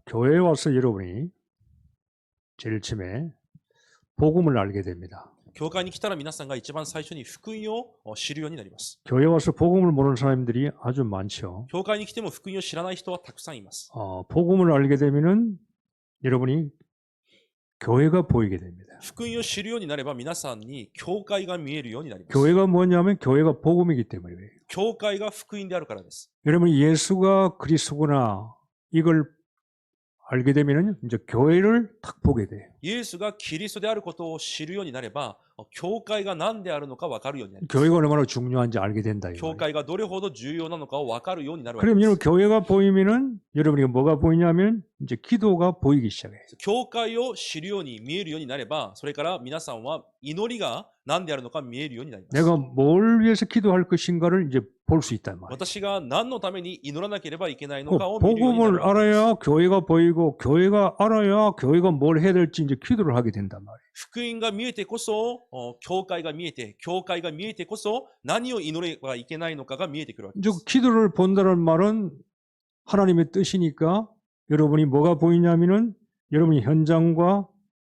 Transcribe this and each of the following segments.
교회에 와서 여러분이 제일 처음에 복음을 알게 됩니다. 教会に来たら皆さんが一番最初に福音を知るようになります。 교회 와서 복음을 모르는 사람들이 아주 많죠. 教会に来ても福音を知らない人はたくさんいます。 복음을 알게 되면은 여러분이 교회가 보이게 됩니다. 福音を知るようになれば皆さんに教会が見えるようになります。 교회가 뭐냐면 교회가 복음이기 때문이에요. 教会が福音であるからです。 여러분이 예수가 그리스도구나 이걸 알게 되면은 이제 교회를 딱 보게 돼요. イエスがキリストであることを知るようになれば、教会が何であるのか分かるようになります。 교회가 얼마나 중요한지 알게 된다. 教会がどれほど重要なのかを分かるようになるわけ 그럼 で 여러분 す。 교회가 보이면은 여러분이 뭐가 보이냐면 이제 기도가 보이기 시작해요. 教会を知るように見えるようになれば、それから皆さんは祈りが何であるのか見えるようになります。 내가 뭘 위해서 기도할 것인가를 이제 볼 수 있단 말이에요. 私が何のために祈らなければいけないのかを見るようにな 복음을 るわけです。 알아야 교회가 보이고 교회가 알아야 교회가 뭘 해야 될지 이제 기도를 하게 된단 말이에요. 福音が見えてこそ、教会が見えて、教会が見えてこそ、何を祈ればいけないのかが見えてくるわけで 이제 す。 기도를 본다는 말은 하나님의 뜻이니까 여러분이 뭐가 보이냐면은 여러분이 현장과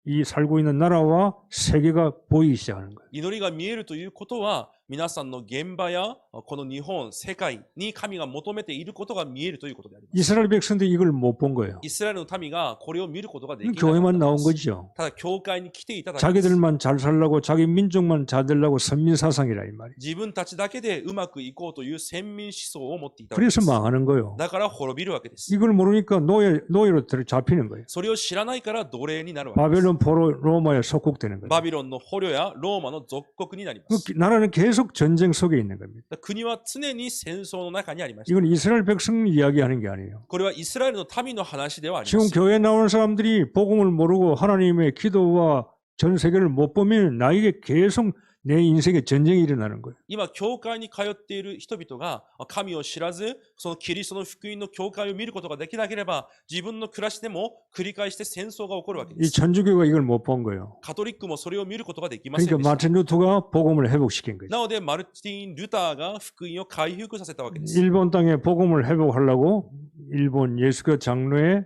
이 살고 있는 나라와 세계가 보이기 시작하는 거예요. 祈りが見えるということは、皆さんの現場やこの日本、世界に神が求めていることが見えるということであります。 이스라엘 백성들이 이걸 못 본 거예요. イスラエルの民がこれを見ることができなかった 교회만 ん 나온 です。 거죠. ただ、教会に来ていただけです。 자기들만 잘 살라고 자기 민족만 잘 되려고 선민사상이라 이 말이에요. 自分たちだけでうまくいこうという先民思想を持っていたわけで 그래서 す。 망하는 거예요. だから滅びるわけです。 이걸 모르니까 노예로 잡히는 거예요. それを知らないから奴隷になるわけです。 바벨론 포로 로마에 속국되는 거예요. バビロンの捕虜やローマの属国になります。 나라는 계속 전쟁 속에 있는 겁니다. 国は常に戦争の中にありました。 이건 이스라엘 백성 이야기하는 게 아니에요. これはイスラエルの民の話ではありま 지금 す。 교회에 나오는 사람들이 복음을 모르고 하나님의 기도와 전 세계를 못 보면 나에게 계속 내 인생에 전쟁이 일어나는 거예요. 今、教会に通っている人々が神を知らず、そのキリストの福音の教会を見ることができなければ、自分の暮らしでも繰り返して戦争が起こるわけで 이 す。 천주교가 이걸 못 본 거예요. カトリックもそれを見ることができません 그러니까 でした。 마틴 루터가 복음을 회복시킨 거죠. なので、マルティン・ルターが福音を回復させたわけです。 일본 땅에 복음을 회복하려고 일본 예수교 장로의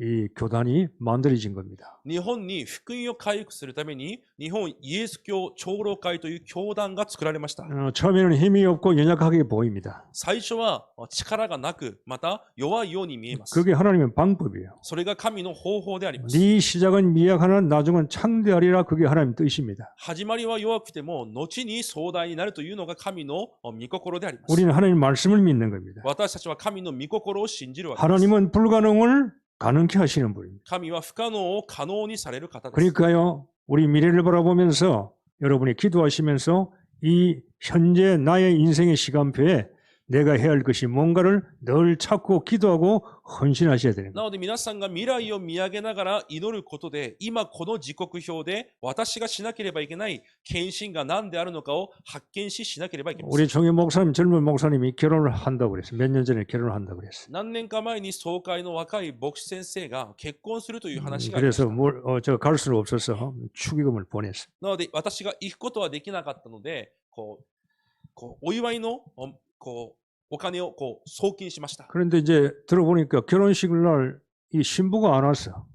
이 교단이 만들어진 겁니다. 日本に福音を回復するために、日本イエス教長老会という教団が作られました。 처음에는 힘이 없고 연약하게 보입니다. 最初は力がなく、また弱いように見えます。 그게 하나님의 방법이에요. それが神の方法であります。 네 시작은 미약하나 나중은 창대하리라 그게 하나님 뜻입니다. 始まりは弱くても、後に壮大になるというのが神の御心であります。 우리는 하나님 말씀을 믿는 겁니다. 私たちは神の御心を信じるわけです。 하나님은 불가능을 가능케 하시는 분입니다. 神は不可能を可能にされる方です。 그러니까요, 우리 미래를 바라보면서 여러분이 기도하시면서 이 현재 나의 인생의 시간표에 내가 해야 할 것이 뭔가를 늘 찾고 기도하고 헌신하셔야 되는 な 거예요. ので皆さんが未来を見上げながら祈ることで、今この時刻表で私がしなければいけない献身が何であるのかを発見しなければいけません。 우리 종교 목사님, 젊은 목사님이 결혼을 한다고 그랬어요. 몇 년 전에 결혼을 한다고 그랬어요. 何年か前に総会の若い牧師先生が結婚するという話がありまし 그래서 た。 제가 갈 수는 없어서 축의금을 보냈어요. なので私が行くことはできなかったので、お祝いのお金を送金しました。 그런데 이제 들어보니까 결혼식을 날 이 신부가 안 왔어.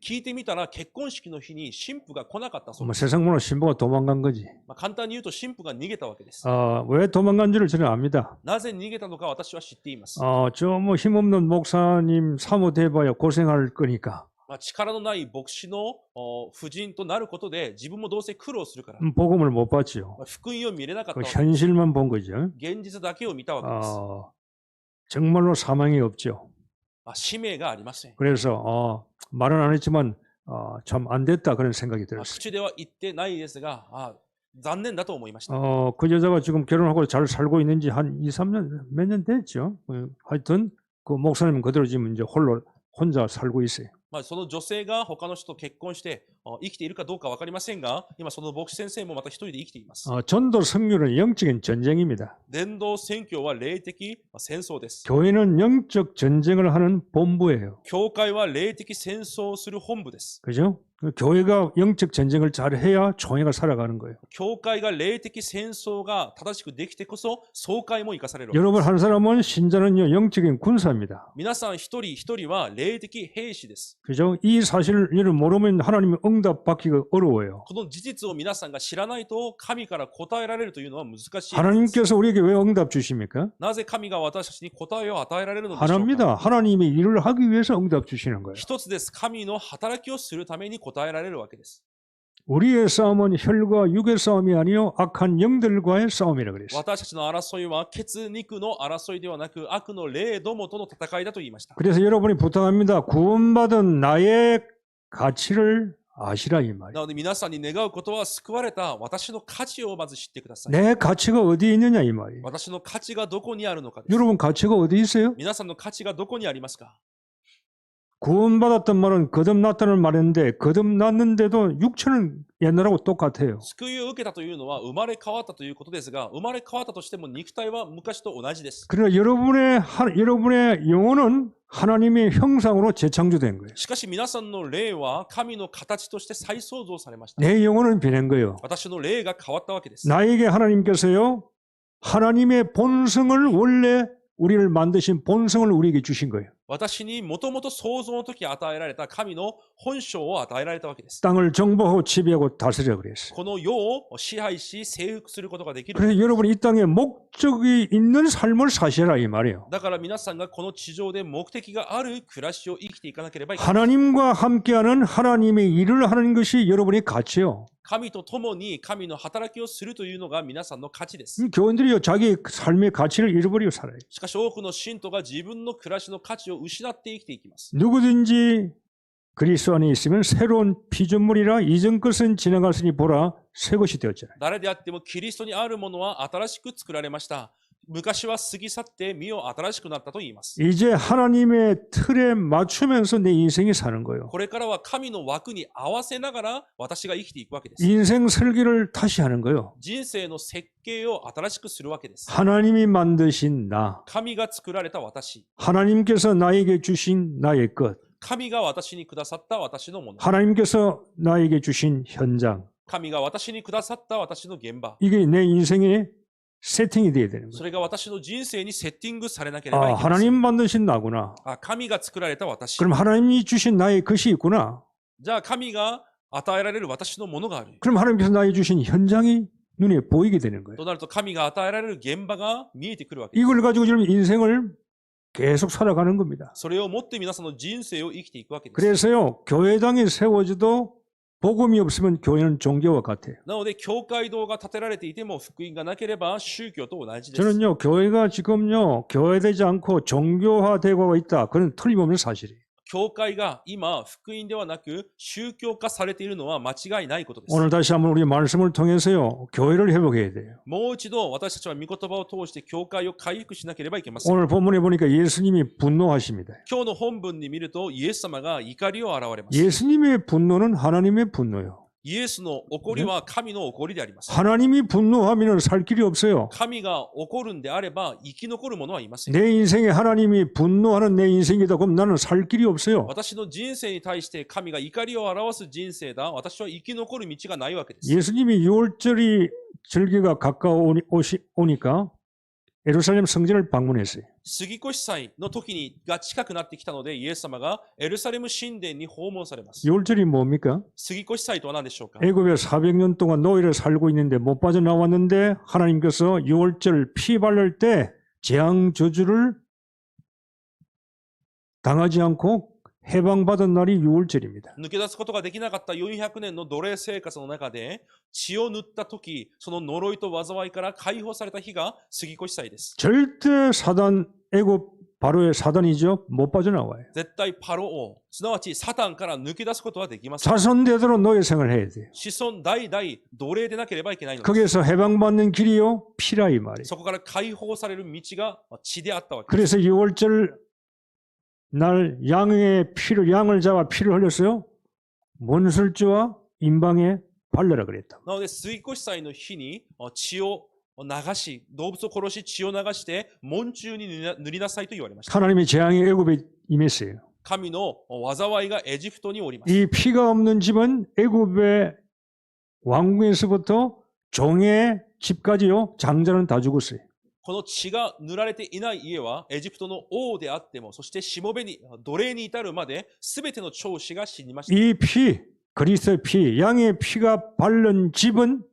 聞いてみたら結婚式の日に新婦が来なかったそうで 뭐 す。 세상 문화 신부가 도망간 거지. 簡単に言うと新婦が逃げたわけです。 왜 도망간지를 저는 압니다. なぜ逃げたのか私は知っています。 저 뭐 힘없는 목사님 사모돼봐야 고생할 거니까 力のない牧師の夫人となることで自分もどうせ苦労するから、 복음을 못 봤지요. 福音を見れなかった 그 わけです。 현실만 본 거죠. 現実だけを見たわけです。 정말로 사망이 없죠. 使命がありません。 그래서 말은 안 했지만 참 안 됐다 그런 생각이 들었어요. 口では言ってないですが、残念だと思いました。 그 여자가 지금 결혼하고 잘 살고 있는지 한 2, 3년 몇 년 됐죠. 하여튼 그 목사님은 그대로 지금 이제 혼자 살고 있어요. その女性が他の人と結婚して生きているかどうか分かりませんが、今その牧師先生もまた一人で生きています。 전도 선교는 영적인 전쟁입니다. 伝道宣教は霊的戦争です。 교회는 영적 전쟁을 하는 본부예요. 教会は霊的戦争をする本部です。 그죠? 교회가 영적 전쟁을 잘 해야 총회가 살아가는 거예요. 教会が霊的戦争が正しくできてこそ、総会も生かされる。 여러분 한 사람은 신자는요 영적인 군사입니다. 皆さん一人一人は霊的兵士です。 그죠? 이 사실을 여러분 모르면 하나님의 응답 받기가 어려워요. この事実を皆さんが知らないと、神から答えられるというのは難しいです。 하나님께서 우리에게 왜 응답 주십니까? なぜ神が私たちに答えを与えられるのでしょうか。 하나입니다. 하나님의 일을 하기 위해서 응답 주시는 거예요. 一つです。神の働きをするために答えられるわけです。 우리의 싸움은 혈과 육의 싸움이 아니요 악한 영들과의 싸움이라 그랬어요. 私たちの争いは血肉の争いではなく、悪の霊どもとの戦いだと言いました。 그래서 여러분이 부탁합니다. 구원받은 나의 가치를 아시라 이 말이에요. なので皆さんに願うことは、救われた私の価値をまず知ってください。 내 가치가 어디에 있느냐 이 말이에요. 私の価値がどこにあるのかです。 여러분 가치가 어디 있어요? 皆さんの価値がどこにありますか。 구원받았던 말은 거듭났다는 말인데 거듭났는데도 육체는 옛날하고 똑같아요. 救いを受けたというのは生まれ変わったということですが、生まれ変わったとしても肉体は昔と同じです。 그러나 여러분의 영혼은 하나님의 형상으로 재창조된 거예요. しかし皆さんの霊は神の形として再創造されました。 내 영혼은 변한 거예요. 私の霊が変わったわけです。 나에게 하나님께서요 하나님의 본성을 원래 우리를 만드신 본성을 우리에게 주신 거예요. 私にもともと創造の時与えられた神の本性を与えられたわけです。 땅을 정복하고 지배하고 다스리라 그랬어요. この世を支配し征服することができる。 그래서 여러분이 이 땅에 목적이 있는 삶을 사시라 이 말이에요. だから皆さんがこの地上で目的がある暮らしを生きていかなければいけない。 하나님과 함께하는 하나님의 일을 하는 것이 여러분의 가치요. 神と共に神の働きをするというのが皆さんの価値です。 교인들이요 자기 삶의 가치를 잃어버리고 살아요. しかし多くの信徒が自分の暮らしの価値を失って生きていきます。 누구든지 그리스도 안에 있으면 새로운 피조물이라 이전 것은 지나갔으니 보라 새 것이 되었잖아요. 誰であってもキリストにあるものは新しく作られました。昔は過ぎ去って身を新しくなったと言います。 이제 하나님의 틀에 맞추면서 내 인생이 사는 거예요. これからは神の枠に合わせながら私が生きていくわけです。 인생 설계를 다시 하는 거예요. 人生の設計を新しくするわけです。 하나님이 만드신 나, 神が作られた私、 하나님께서 나에게 주신 나의 것, 神が私にくださった私のもの、 하나님께서 나에게 주신 현장, 神が私にくださった私の現場、 이게 내 인생의 세팅이 돼야 되는 そ 거예요. れが私の人生にセッティングされなければい 아, けません。 하나님 만드신 나구나. 神が作られた私。 그럼 하나님이 주신 나의 것이 있구나. じゃあ神が与えられる私のものがある。 그럼 하나님께서 나에게 주신 현장이 눈에 보이게 되는 거예요. となると神が与えられる現場が見えてくるわけです。 이걸 가지고 지금 인생을 계속 살아가는 겁니다. それをもって皆さんの人生を生きていくわけです。 그래서요, 교회당이 세워져도 복음이 없으면 교회는 종교와 같아요. なので、教会堂が建てられていても福音がなければ宗教と同じです。 저는요, 교회가 지금요, 교회되지 않고 종교화되고 있다. 그건 틀림없는 사실이에요. 教会が今、福音ではなく宗教化されているのは間違いないことです。 오늘 다시 한번 우리 말씀을 통해서요, 교회를 회복해야 돼요. もう一度私たちは御言葉を通して教会を回復しなければいけません。 오늘 본문에 보니까 예수님이 분노하십니다. 今日の本文に見ると、イエス様が怒りを現れます。 예수님의 분노는 하나님의 분노요. イエスの怒りは神の怒りであります。 하나님이 분노하면 살 길이 없어요. 神が怒るんであれば生き残る者はいません。 내 인생에 하나님이 분노하는 내 인생이다. 그럼 나는 살 길이 없어요. 私の人生に対して神が怒りを表す人生だ。私は生き残る道がないわけです。 예수님이 6월절이 절기가 가까워 오니까 예루살렘 성전을 방문했어요. 杉越祭の時が近くなってきたので、イエス様がエルサレム神殿に訪問されます。 6월절이 뭡니까? 杉越祭とは何でしょうか。 애굽에 400년 동안 노예를 살고 있는데 못 빠져나왔는데 하나님께서 6월절 피 바를 때 재앙 저주를 당하지 않고 해방받은 날이 6월절입니다. 抜け出すことができなかった400年の奴隷生活の中で血を塗った時、その呪いと災いから解放された日が杉越祭です。 절대 사단 애굽 바로의 사단이죠. 못 빠져나와요. 絶対パロ王、すなわちサタンから抜け出すことはできません。 자손대대로 노예 생활을 해야 돼요. 子孫代々奴隷でなければいけないのです。 거기에서 해방받는 길이요 피라 이 말이에요. そこから解放される道が血であったわけです。 그래서 6월절 날 양을 잡아 피를 흘렸어요. 문술주와 임방에 발라라 그랬다. なので、杉越祭の日に血を流し、動物を殺し血を流して門中に塗りなさいと言われました。 하나님의 재앙이 애굽에 임했어요. 神の災いがエジプトにおります。 이 피가 없는 집은 애굽의 왕궁에서부터 종의 집까지요. 장자는 다 죽었어요. この血が塗られていない家はエジプトの王であっても、そしてしもべに、奴隷に至るまで全ての長子が死にました。 이 피, 그리스도의 피, 양의 피가 바른 집은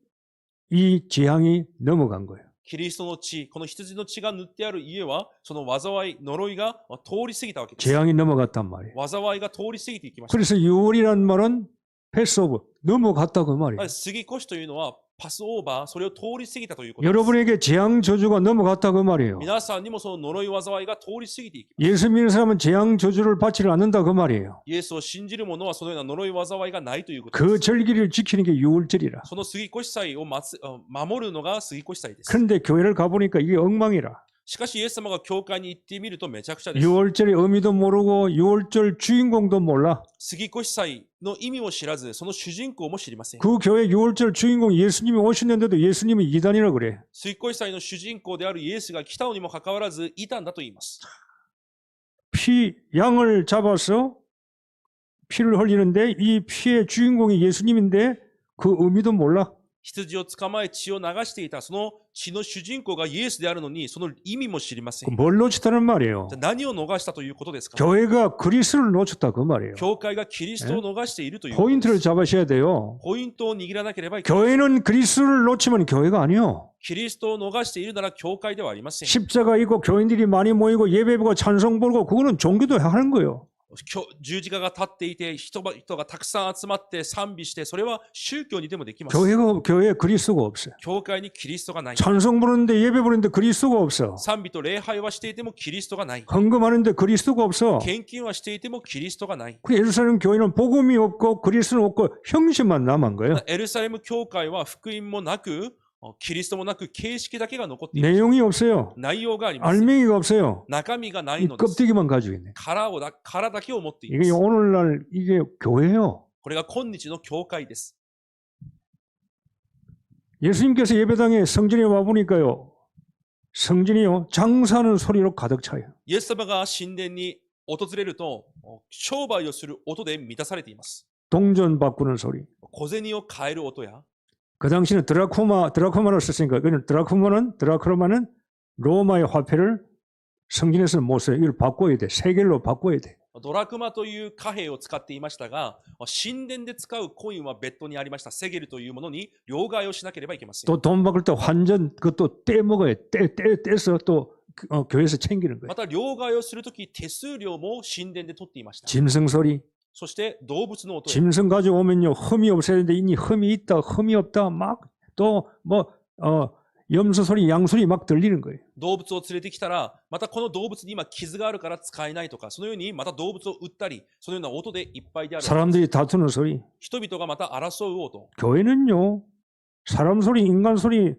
이 재앙이 넘어간 거예요. キリストの血、この羊の血が塗ってある家は、その災い、呪いが通り過ぎたわけです。 재앙이 넘어갔단 말이에요. 災いが通り過ぎていきました。 그래서 6월이란 말은 패스오브, 넘어갔다 그 말이에요. 過ぎ越しというのはパスオーバー、それを通り過ぎたということです。 여러분에게 재앙 저주가 넘어갔다 그 말이에요. 皆さんにもその呪い災いが通り過ぎていきます。 예수 믿는 사람은 재앙 저주를 받지를 않는다 그 말이에요. イエスを信じる者はそのような呪い災いがないということで 그 す。 절기를 지키는 게 6월절이라. その過ぎ越し祭を守るのが過ぎ越し祭です。 그런데 교회를 가보니까 이게 엉망이라. しかしイエス様が教会に行ってみるとめちゃくちゃです。 6월절의 의미도 모르고 6월절 주인공도 몰라. 過ぎ越し祭の意味を知らず、その主人公も知りません。 그 교회 6월절 주인공 예수님이 오셨는데도 예수님이 이단이라 그래. 過ぎ越し祭の主人公であるイエスが来たのにもかかわらず、異端だと言います。 양을 잡아서 피를 흘리는데 이 피의 주인공이 예수님인데 그 의미도 몰라. 羊を捕まえ血を流していた、その血の主人公がイエスであるのに、その意味も知りません。 뭘 놓쳤다는 말이에요. じゃあ何を逃したということですか？ 교회가 그리스도를 놓쳤다 그 말이에요. 教会がキリストを逃しているということです。 포인트를 잡으셔야 돼요. ポイントを握らなければいけない。 교회는 그리스도를 놓치면 교회가 아니요. キリストを逃しているなら教会ではありません。 십자가 있고 교인들이 많이 모이고 예배 보고 찬송 부르고 그거는 종교도 하는 거예요. 十字架が立っていて人がたくさん集まって賛美して、それは宗教にでもできます。 교회에 그리스도가 없어요. 教会にキリストがない。 찬송 부르는데 예배 부르는데 그리스도가 없어. 賛美と礼拝はしていてもキリストがない。 헌금하는데 그리스도가 없어. 献金はしていてもキリストがない。 그 예루살렘 교회는 복음이 없고 그리스도는 없고 형식만 남은 거예요. エルサレム教会は福音もなく、キリストもなく形式だけが残っています。 내용이 없어요. 内容があります。 알맹이가 없어요. 中身がな 이 いのです。 껍데기만 가지고 있네. 殻だけを持っていま 이게 す。 오늘날 이게 교회예요. これが今日の教会です。 예수님께서 예배당에 성전에 와 보니까요. 성전이요. 장사하는 소리로 가득 차요. イエス様が神殿に訪れると、商売をする音で満たされています。 동전 바꾸는 소리. 小銭を変える音や、 그 당시는 드라크마를 썼으니까 드라크마는 로마의 화폐를 성전에서는 못 써요. 이걸 바꿔야 돼. 세겔로 바꿔야 돼. ドラクマという貨幣を使っていましたが、神殿で使うコインは別途にありました。セゲルというものに両替をしなければいけません。 또 돈 바꿀 때 환전 그것도 떼먹어야 떼서 또 교회에서 챙기는 거예요. また両替をするとき手数料も神殿で取っていました。 짐승 소리. そして動物の音や、 짐승 가져오면요. 흠이 없어야 되는데 이니 흠이 있다 흠이 없다 막 또 염소 소리 양 소리 막 들리는 거예요. 動物を連れてきたら、またこの動物に今傷があるから使えないとか、そのようにまた動物を売ったり、そのような音でいっぱいである。 사람들이 다투는 소리. 人々がまた争う音。 교회는요. 사람 소리 인간 소리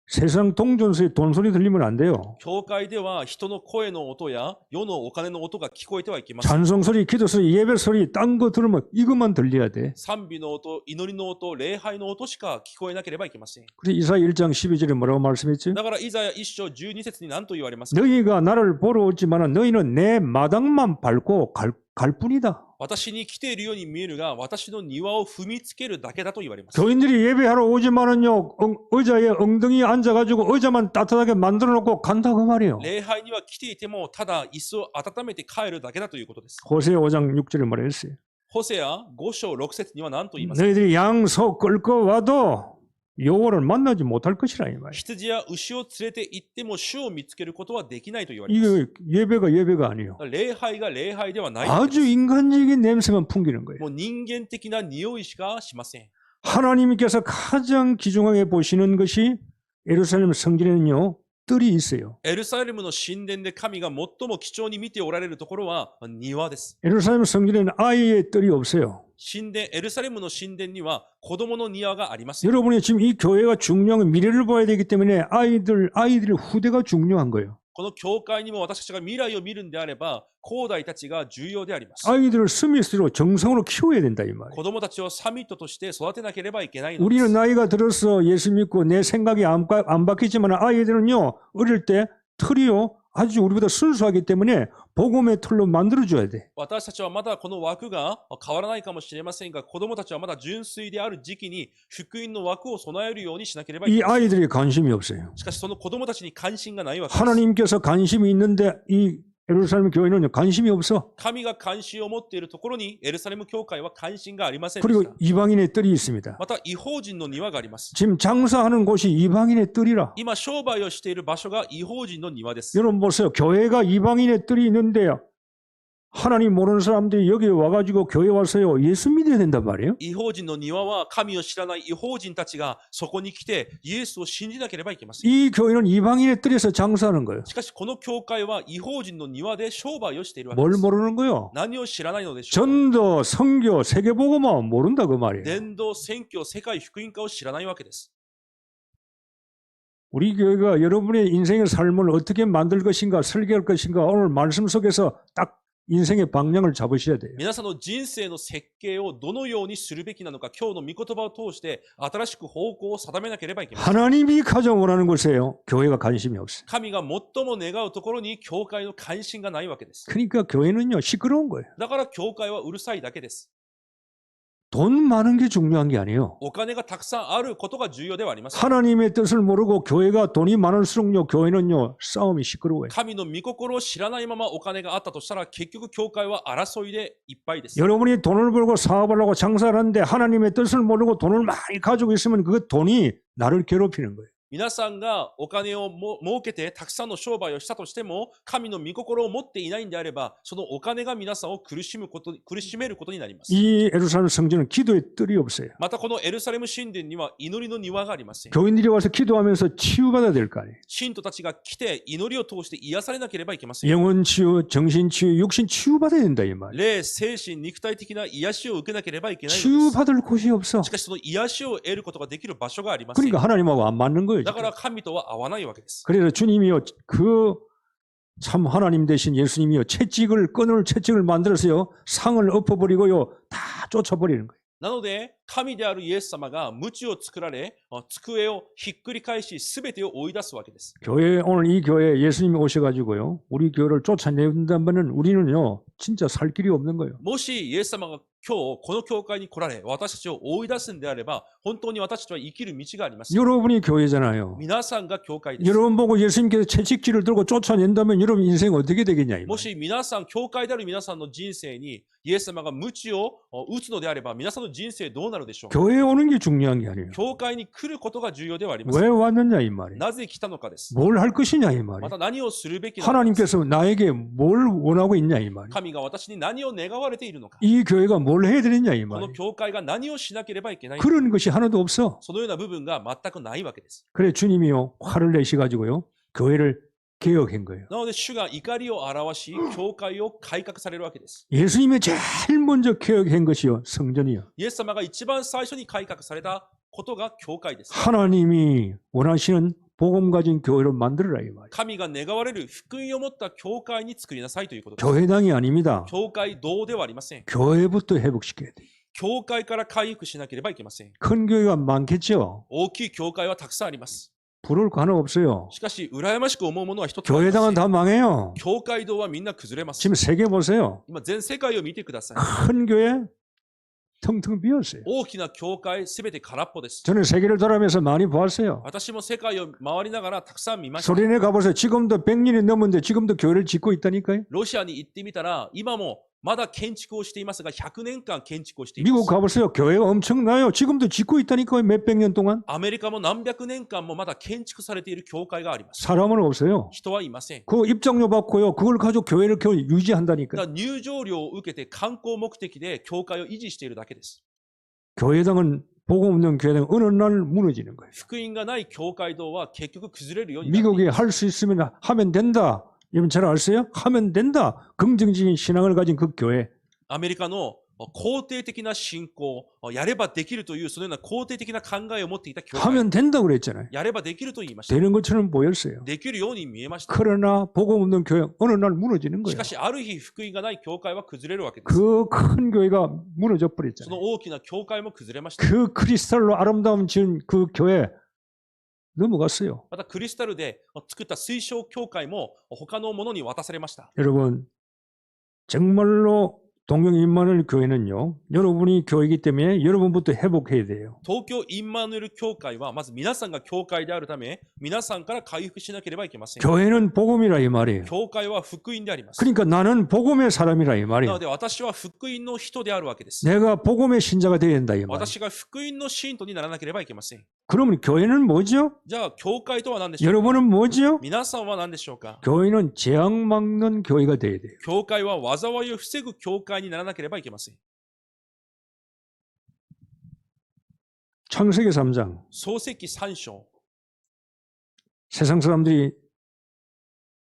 세상 동전 소리 돈 소리 들리면 안 돼요. 教会では人の声の音や世のお金の音が聞こえてはいけません。 찬송 소리 기도 소리 예배 소리 딴 거 들으면 이것만 들려야 돼. 賛美の音、祈りの音、礼拝の音しか聞こえなければいけません。 그래서 이사야 1장 12절에 뭐라고 말씀했지? だからイザヤ1章12節に何と言われますか？ 너희가 나를 보러 오지만 너희는 내 마당만 밟고 갈 뿐이다. 私に来ているように見えるが、私の庭を踏みつけるだけだと言われます。 교인들이 예배하러 오지만은요 의자에 엉덩이 앉아가지고 의자만 따뜻하게 만들어 놓고 간다 그 말이에요. 礼拝には来ていても、ただ椅子を温めて帰るだけだということです。 호세아 5장 6절에 뭐라 했어요? ホセア5章6節には何と言いますか？ 너희들이 양 소 끌고 와도 여호와를 만나지 못할 것이라 이 말이에요. 羊や牛を連れて行っても主を見つけることはできないと言われます。 이게 예배가 아니에요. 礼拝が礼拝ではない。 아주 인간적인 냄새만 풍기는 거예요. もう人間的な匂いしかしません。 하나님께서 가장 귀중하게 보시는 것이 예루살렘 성전에는요 뜰이 있어요. エルサレムの神殿で神が最も貴重に見ておられるところは庭です。 예루살렘 성전에는 아이의 뜰이 없어요. 神殿、エルサレムの神殿には子供の庭がありません。 여러분이 지금 이 교회가 중요한 미래를 봐야 되기 때문에 아이들의 후대가 중요한 거예요. この教会にも私たちが未来を見るんであれば、兄弟たちが重要であります。 아이들을 스미스로 정성으로 키워야 된다 이 말이에요. 子供たちをサミットとして育てなければいけないので 우리는 す。 나이가 들어서 예수 믿고 내 생각이 안 바뀌지만 아이들은요 어릴 때 틀이요 아주 우리보다 순수하기 때문에 복음의 틀로 만들어줘야 돼. 私たちはまだこの枠が変わらないかもしれませんが、子供たちはまだ純粋である時期に福音の枠を備えるようにしなければい 이 けません。 아이들이 관심이 없어요. しかしその子供たちに関心がないわけです。 하나님께서 관심이 있는데 이 예루살렘 교회는 관심이 없어. 神が関心を持っているところにエルサレム教会は関心がありませんで 그리고 した。 이방인의 뜰이 있습니다. また違法人の庭があります。 지금 장사하는 곳이 이방인의 뜰이라. 今商売をしている場所が違法人の庭です。 여러분 보세요. 교회가 이방인의 뜰이 있는데요. 하나님 모르는 사람들이 여기 와가지고 교회 와서요 예수 믿어야 된단 말이에요. 違法人の庭は神を知らない違法人たちがそこに来てイエスを信じなければいけません。 이 교회는 이방인의 뜰에서 장사하는 거예요. しかしこの教会は違法人の庭で商売をしているわけ 뭘 です。 모르는 거요? 何を知らないのでしょうか。 전도, 선교, 세계복음만 모른다 그 말이에요. 伝道、宣教、世界福音化を知らないわけです。 우리 교회가 여러분의 인생의 삶을 어떻게 만들 것인가 설계할 것인가 오늘 말씀 속에서 딱 인생의 방향을 잡으셔야 돼요. 皆さんの人生の設計をどのようにするべきなのか、今日の御言葉を通して新しく方向を定めなければいけません。 하나님이 가장 원하는 곳에요. 교회가 관심이 없어요. 神が最も願うところに教会の関心がないわけです。 그러니까 교회는요 시끄러운 거예요. だから教会はうるさいだけです。 돈 많은 게 중요한 게 아니에요. お金がたくさんあることが重要ではありません。 하나님의 뜻을 모르고 교회가 돈이 많을수록요 교회는요 싸움이 시끄러워요. 神の御心を知らないままお金があったとしたら、結局教会は争いでいっぱいです。 여러분이 돈을 벌고 사업을 하고 장사를 하는데 하나님의 뜻을 모르고 돈을 많이 가지고 있으면 그 돈이 나를 괴롭히는 거예요. 皆さんがお金を儲けてたくさんの商売をしたとしても、神の御心を持っていないんであれば、そのお金が皆さんを苦しめることになります。 이 예루살렘 성전은 기도의 뜰이 없어요. またこのエルサレム神殿には祈りの庭がありません。 교인들이 와서 기도하면서 치유받아야 될 거 아니에요. 信徒たちが来て祈りを通して癒されなければいけません。 영혼 치유, 정신 치유, 육신 치유받아야 된다 이 말. 霊、精神、肉体的な癒しを受けなければいけないのです。 치유받을 곳이 없어. しかしその癒しを得ることができる場所がありません。 그러니까 하나님하고 안 맞는 거예요. だから 지금. 神とは合わないわけです。 그래서 주님이요 그 참 하나님 대신 예수님이요 끈을 채찍을 만들어서요 상을 엎어버리고요 다 쫓아버리는 거예요. なので、神であるイエス様が鞭を作られ、机をひっくり返し、すべてを追い出すわけです。 교회 오늘 이 교회에 예수님이 오셔가지고요 우리 교회를 쫓아낸다면은 우리는요 진짜 살 길이 없는 거예요. もしイエス様が今日この教会に来られ、私たちを追い出すんであれば、本当に私たちは生きる道があります。 여러분이 교회잖아요. 皆さんが教会です。 여러분 보고 예수님께서 채찍질을 들고 쫓아낸다면 여러분 인생 어떻게 되겠냐 이 も 말. し皆さん、教会である皆さんの人生にイエス様が鞭を打つのであれば、皆さんの人生どうなるでしょうか。 교회에 오는 게 중요한 게 아니에요. 教会に来ることが重要ではありません。 왜 왔느냐 이 말이에요. なぜ来たのかです。 뭘 할 것이냐 이 ま 말이에요. た何をするべきなのかです。 하나님께서 나에게 뭘 원하고 있냐 이 말이에요. 神が私に何を願われているのか。 이 교회가 뭘 해야 되느냐 이 この 말이에요. 教会が何をしなければいけないのか。 그런 것이 하나도 없어. そのような部分が全くないわけです。 그래 주님이요 화를 내셔가지고요 교회를 개혁한 거예요. なので主が怒りを表し、教会を改革されるわけです。 예수님이 제일 먼저 개혁한 것이요 성전이요. イエス様が一番最初に改革されたことが教会です。 하나님이 원하시는 복음 가진 교회를 만들어라 이 말이에요. 神が願われる福音を持った教会に作りなさいということです。 교회당이 아닙니다. 教会堂ではありません。 교회부터 회복시켜야 돼요. 教会から回復しなければいけません。 큰 교회가 많겠죠. 大きい教会はたくさんあります。 부러울 거 하나 없어요. しかし、羨ましく思うものは一つもありませ 교회당은 ん。 다 망해요. 教会堂はみんな崩れます。 지금 세계 보세요. 今、全世界を見てください。 큰 교회 텅텅 비었어요. 大きな教会、すべて空っぽです。 저는 세계를 돌아가면서 많이 보았어요. 私も世界を回りながらたくさん見ました。 소련에 가보세요. 지금도 100년이 넘었는데 지금도 교회를 짓고 있다니까요. ロシアに行ってみたら、今もまだ建築をしていますが、100年間建築をしていま 미국 す。 가보세요. 교회가 엄청나요. 지금도 짓고 있다니까요. 몇백 년 동안. アメリカも何百年間もまだ建築されている教会があります。 사람은 없어요. 人はいません。 그 입장료 받고요. 그걸 가지고 교회를 유지한다니까요. だから入場料を受けて観光目的で教会を維持しているだけです。 교회당은 복음 없는 교회당은 어느 날 무너지는 거예요. 福音がない教会堂は結局崩れるようになってい 미국이 ます。 할 수 있으면 하면 된다. 여러분 잘 아세요? 하면 된다. 긍정적인 신앙을 가진 그 교회. アメリカの肯定的な信仰、やればできるという、そのような肯定的な考えを持っていた教会。 하면 된다고 그랬잖아요. やればできると言いました。 되는 것처럼 보였어요. できるように見えました。 그러나 복음 없는 교회 어느 날 무너지는 し 거예요. かし、ある日、福音がない教会は崩れるわけです。 그 큰 교회가 무너져 その 버렸잖아요. 大きな教会も崩れました。 그 크리스탈로 아름다움 지은 그 교회 넘어갔어요. また、クリスタルで作った水晶教会も他のものに渡されました。 여러분 정말로 동경 임마누엘 교회는요. 여러분이 교회이기 때문에 여러분부터 회복해야 돼요. 東京インマヌエル教会は、まず皆さんが教会であるため、皆さんから回復しなければいけません。 교회는 복음이라 이 말이에요. 教会は福音であります。 그러니까 나는 복음의 사람이라 이 な 말이에요. ので、私は福音の人であるわけです。 내가 복음의 신자가 되어야 된다 이 말이에요. 私が福音の信徒にならなければいけません。 그러면 교회는 뭐죠? じゃあ、教会とは何でしょうか。 여러분은 뭐죠? 皆さんは何でしょうか。 교회는 재앙 막는 교회가 되어야 돼요. 教会は災いを防ぐ教会にならなければいけません。 창세기 3장 創世記3章。 세상 사람들이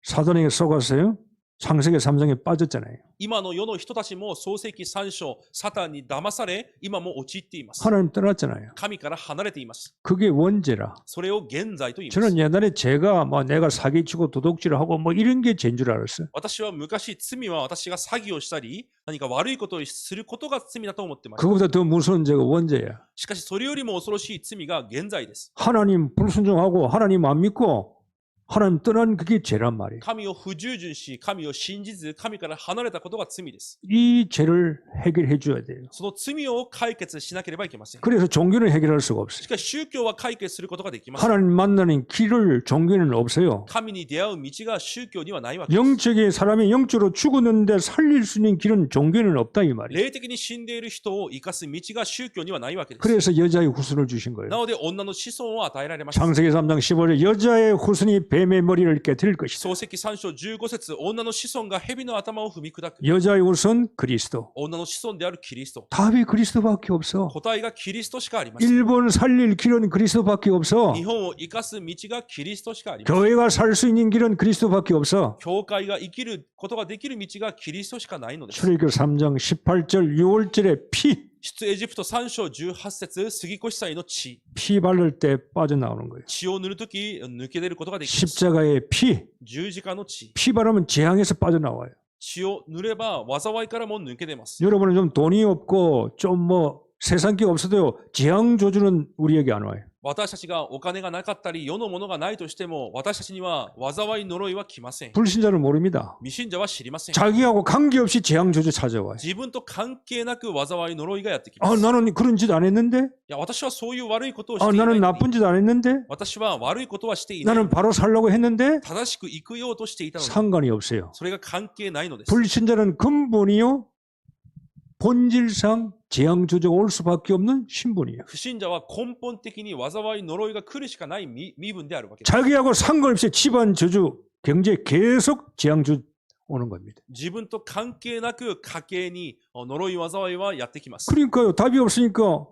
사단에게 속았어요. 창세기 3장에 빠졌잖아요. 今の世の人たちも創世記3章、サタンに騙され、今も陥っています。 하나님 떠났잖아요. 神から離れています。 그게 원죄라. それを現在と言います。 저는 옛날에 제가 내가 사기치고 도둑질하고 이런 게 죄인 줄 알았어요. 私は昔、罪は私が詐欺をしたり、何か悪いことをすることが罪だと思ってました。 그거보다 더 무서운 죄가 원죄야. しかし、それよりも恐ろしい罪が現在です。 하나님 불순종하고 하나님 안 믿고 하나님 떠난 그게 죄란 말이에요. 神を不従順し、神を信じず、神から離れたことが罪です。 이 죄를 해결해 줘야 돼요. その罪を解決しなければいけません。 그래서 종교는 해결할 수가 し 없어요. かし宗教は解決することができません。 하나님 만나는 길을 종교는 없어요. 神に出会う道が宗教にはないわけです。 영적인 사람이 영적으로 죽었는데 살릴 수 있는 길은 종교는 없다 이 말이에요. 霊的に死んでいる人を生かす道が宗教にはないわけです。 그래서 여자의 후손을 주신 거예요. なので女の子孫を与えられました。 창세기 3장 15절 여자의 후손이 뱀의 머리를 깨뜨릴 것이다. 創世記3章15節、女の子孫が蛇の頭を踏み砕く。 여자의 후손 그리스도. 女の子孫であるキリスト。 답이 그리스도밖에 없어. 答えがキリストしかありません。 일본 살릴 길은 그리스도밖에 없어. 日本を生かす道がキリストしかありません。 교회가 살 수 있는 길은 그리스도밖에 없어. 教会が生きることができる道がキリストしかないのです。 출애굽 3장 18절 6월절에 피 出エジプト3章18節、杉越祭の血。 피 바를 때 빠져나오는 거예요. 血を塗るとき抜け出ることができます。 십자가의 피, 十字架の血。 피 바르면 재앙에서 빠져나와요. 血を塗れば災いからも抜け出ます。 여러분은 좀 돈이 없고 좀 세상기 없어도요. 재앙 조주는 우리에게 안 와요. 私たちがお金がなかったり世のものがないとしても私たちには災い呪いは来ません。 불신자는 모릅니다. 未信者は知りません。 자기하고 관계없이 재앙 조주 찾아와요. 自分と関係なく災い呪いがやってきま 아, す。い 나는 그런 짓 안 했는데? や私はそういう悪いことをして 아, いないの 나는 に。 나쁜 짓 안 했는데? 私は悪いことはしていない。 나는 바로 살려고 했는데? 正しく生くようとしていたのに。 상관이 없어요. それが関係ないのです。 불신자는 근본이요. 본질상 재앙 조주가 올 수밖에 없는 신분이에요. 不信者は根本的に災い呪いが来るしかない身分であるわけです。 자기하고 상관없이 집안 저주, 경제 계속 재앙 조 오는 겁니다. 自分と関係なく家計に呪い災いはやってきます。 그러니까요. 답이 없으니까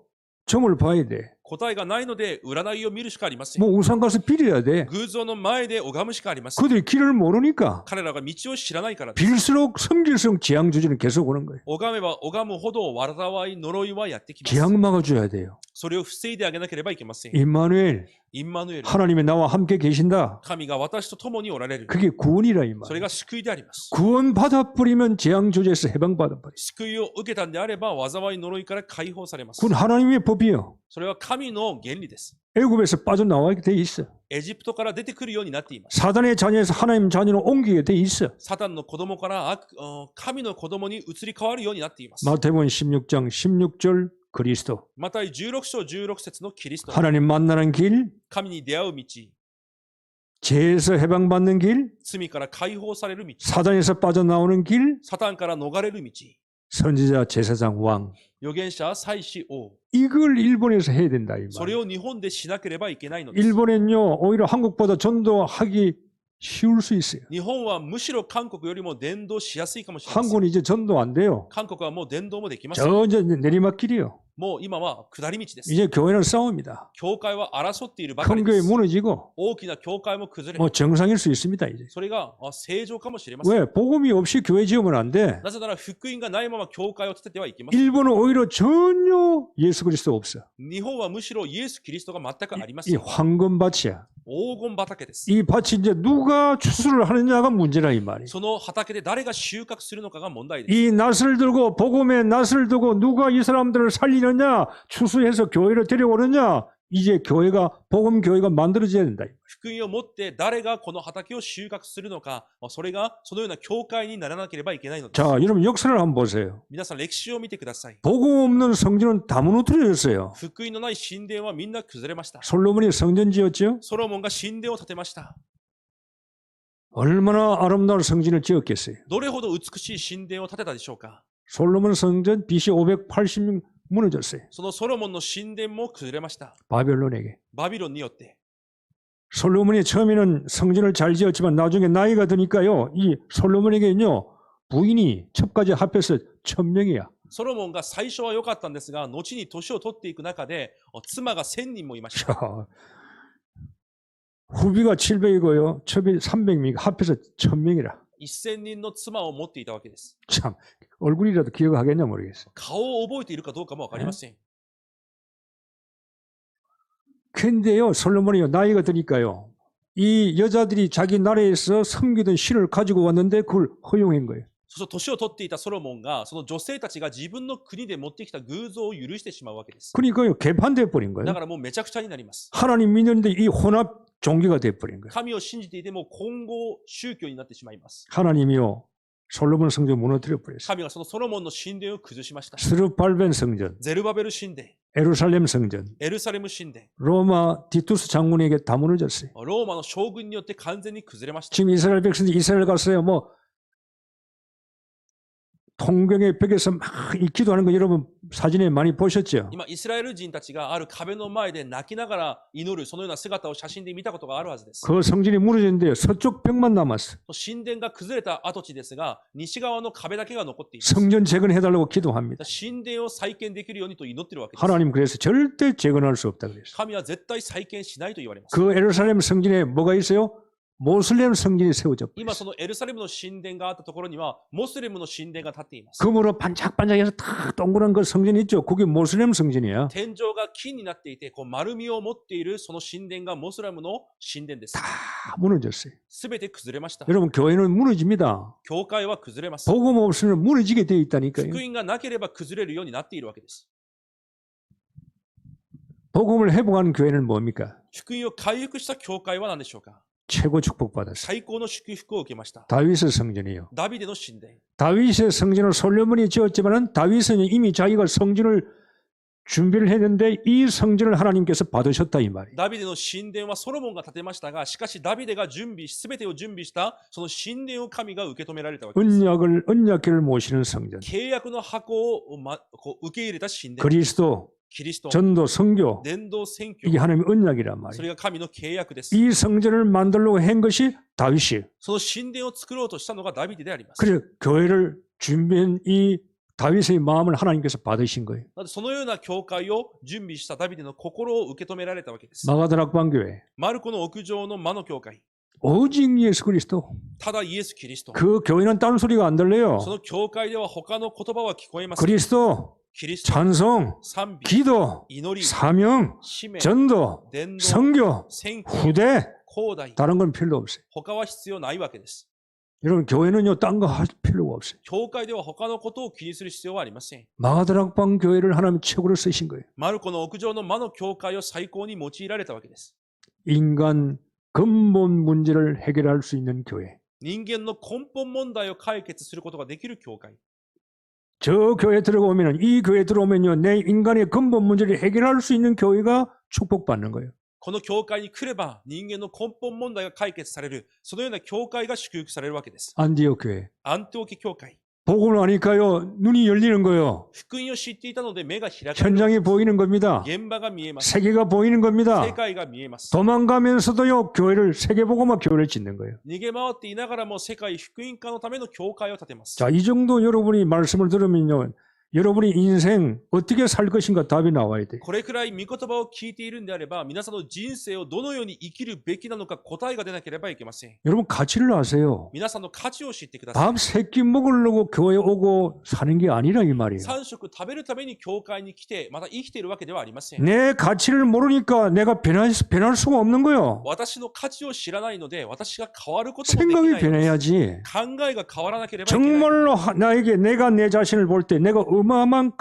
점을 봐야 돼. 答えがないので占いを見るしかありません。 뭐 우상 가서 빌어야 돼. 偶像の前で拝むしかありません。 그들이 길을 모르니까 彼らが道を知らないからです。 빌수록 성질성 재앙 조주는 계속 오는 거예요. 拝めば拝むほど災い呪いはやってきます。 재앙 막아줘야 돼요. それを防いであげなければいけません。 임마누엘, インマヌエル、 하나님이 나와 함께 계신다. 神が私と共におられる。 그게 구원이라 이 それ 말. が救いであります。 구원 받아 버리면 재앙 조주에서 해방받아 버려. 救いを受けたんであれば災い呪いから解放されます。 그건 하나님의 법이요. それは神の原理です。 애굽에서 빠져나와게 돼 있어. エジプトから出てくるようになっています。 사단의 자녀에서 하나님 자녀로 옮기게 돼 있어. サタンの子供から神の子供に移り変わるようになっています。 마태복음 16장 16절 그리스도. また16章16節のキリスト。 하나님 만나는 길, 神に出会う道。 죄에서 해방받는 길, 罪から解放される道。 사단에서 빠져나오는 길, サタンから逃れる道。 선지자, 제사장, 왕. 預言者、祭司、王。 이걸 일본에서 해야 된다 이 それ 말. を日本でしなければいけないのです。 일본은요 오히려 한국보다 전도하기 쉬울 수 있어요. 日本はむしろ韓国よりも伝道しやすいかもしれません。 한국은 이제 전도 안 돼요. 韓国はもう伝道もできません。 저 이제 내리막길이요. もう今は下り道です。 이제 교회는 싸웁니다. 教会は争っているばかり 큰 で 교회 す。 무너지고 大きな教会も崩れ、 뭐 정상일 수 있습니다. 이제 それが正常かもしれません。 왜 복음이 없이 교회 지으면 안 돼? なぜなら福音がないまま教会を建ててはいけません。 일본은 오히려 전혀 예수 그리스도 없어. 日本はむしろイエス・キリストが全くありませ 이 ん。 황금밭이야. 黄金畑です。 이 밭이 이제 누가 추수를 하느냐가 문제라 이 말이야. その畑で誰が収穫するのかが問題です。 이 낫을 들고 복음의 낫을 두고 누가 이 사람들을 살리느냐, 추수해서 교회로 데려오느냐, 이제 교회가 복음 교회가 만들어져야 된다. 福音を持って誰がこの畑を収穫するのか、それがそのような教会にならなければいけないのです。 자, 여러분 역사를 한번 보세요. 皆さん歴史を見てください。 복음 없는 성전은 다 무너뜨려졌어요. 福音のない神殿はみんな崩れました。 솔로몬이 성전 지었죠? ソロモンが神殿を建てました。 얼마나 아름다운 성전을 지었겠어요. どれほど美しい神殿を建てたでしょうか。 솔로몬 성전 BC 580년 무너졌어요. そのソロモンの神殿も崩れました。 바벨론에게. バビロンによって。 솔로몬이 처음에는 성전을 잘 지었지만 나중에 나이가 드니까요. 이 솔로몬에게는요. 부인이 첩까지 합해서 1000명이야. ソロモンが最初は良かったんですが、後に年を取っていく中で、妻が1000人もいました。 자, 후비가 700이고요. 첩이 300명 합해서 1000명이라. 1000人の妻を持っていたわけです。 참 얼굴이라도 기억하겠냐 모르겠어. 顔を覚えているかどうかもわかりません。 근데요, 솔로몬이요, 나이가 드니까요, 이 여자들이 자기 나라에서 섬기던 신을 가지고 왔는데 그걸 허용한 거예요. そして年を取っていたソロモンが、その女性たちが自分の国で持ってきた偶像を許してしまうわけです。 그러니까요, 개판돼 버린 だ 거예요. からもうめちゃくちゃになります。 하나님 믿는데 이 혼합 종교가 돼 버린 거예요. 神を信じていても混合宗教になってしまいます。 하나님이요, 솔로몬 성전 무너뜨려 버렸어요. 神はそのソロモンの神殿を崩しました。 스룹발벤 성전, ゼルバベル神殿、 에루살렘 성전, エルサレム神殿、 로마 디투스 장군에게 다 무너졌어요. ローマの将軍によって完全に崩れました。 지금 이스라엘 백성들이 이스라엘 갔어요. 뭐 통경의 벽에서 막 기도하는 거 여러분 사진에 많이 보셨죠? 今、イスラエル人たちがある壁の前で泣きながら祈る、そのような姿を写真で見たことがあるはずです。 그 성전이 무너졌는데요. 서쪽 벽만 남았어. 神殿が崩れた跡地ですが、西側の壁だけが残っています。 성전 재건해달라고 기도합니다. 神殿を再建できるようにと祈っているわけです。 하나님 그래서 절대 재건할 수 없다 그랬어요. 神は絶対再建しないと言われます。 그 에루살렘 성전에 뭐가 있어요? 모슬렘 성전이 세워져 今そのエルサレムの神殿があったところにはモスレムの神殿が建っています。 금으로 반짝반짝해서 다 동그란 그 성전이 있죠. 그게 모슬렘 성전이야. 天井が金になっていて、こう丸みを持っているその神殿がモスレムの神殿です。 다 무너졌어요. すべて崩れました。 여러분 교회는 무너집니다. 教会は崩れます。 복음 없으면 무너지게 되어 있다니까요. 福音がなければ崩れるようになっているわけです。 복음을 회복한 교회는 뭡니까? 福音を回復した教会は何でしょうか。 최고 축복받았어요. 最高の祝福を受けました。 다윗의 성전이요. ダビデの神殿。 다윗의 성전을 솔로몬이 지었지만은 다윗은 이미 자기가 성전을 준비를 했는데 이 성전을 하나님께서 받으셨다 이 말이에요. ダビデの神殿はソロモンが建てましたが、しかしダビデがすべてを準備したその神殿を神が受け止められたわけです。 언약궤를 모시는 성전. 契約の箱を、こう受け入れた神殿。 그리스도, キリスト、 전도, 선교. 伝道宣教 이게 。 하나님의 언약이란 そ 말이에요. れが神の契約です。 이 성전을 만들려고 한 것이 다윗이에요. その神殿を作ろうとしたのがダビデであります。 그래서 교회를 준비한 이 다윗의 마음을 하나님께서 받으신 거예요. なのでそのような教会を準備したダビデの心を受け止められたわけです。 마가다락방 교회. マルコの屋上の魔の教会。 오직 예수 그리스도. ただイエス・キリスト。 그 교회는 딴 소리가 안 들려요. その教会では他の言葉は聞こえません。 그리스도, キリスト、 찬송, 賛美、 기도, 祈り、 사명, 使命、 전도, 伝道、 선교, 宣教、 후대. 広大。 다른 건 필요 없어요. 他は必要ないわけです。 여러분 교회는요 딴 거 할 필요가 없어요. 教会では他のことを気にする必要はありません。 마가다락방 교회를 하나님 최고로 쓰신 거예요. マルコの屋上の魔の教会を最高に用いられたわけです。 인간 근본 문제를 해결할 수 있는 교회. 人間の根本問題を解決することができる教会。 저 교회 들어오면은 이 교회 들어오면요 내 인간의 근본 문제를 해결할 수 있는 교회가 축복받는 거예요. この教会に来れば人間の根本問題が解決される、そのような教会が祝福されるわけです。 안디옥 교회. アンテオキ教会。 복음을 아니까요 눈이 열리는 거예요. 福音を知っていたので目が開かれる。 현장이 보이는 겁니다. 現場が見えます。 세계가 보이는 世 겁니다. 界が見えます。 도망가면서도요 교회를 세계복음화 교회를 짓는 거예요. 逃げ回っていながらも世界福音化のための教会を建てます。 자, 이 정도 여러분이 말씀을 들으면요 여러분이 인생 어떻게 살 것인가 답이 나와야 돼. これくらい御言葉を聞いているんであれば、皆さんの人生をどのように生きるべきなのか答えが出なければいけません。 여러분 가치를 아세요. 皆さんの価値を知ってください。 밥 3끼 먹으려고 교회 오고 사는 게 아니라 이 말이에요. 3食食べるために教会に来て、また生きているわけではありません。 내 가치를 모르니까 내가 변할 수가 없는 거예요. 私の価値を知らないので、私が変わることもでき 생각이 ないのです。 변해야지. 考えが変わらなければいけない。 정말로 나에게 내가 내 자신을 볼 때 내가 어마어마한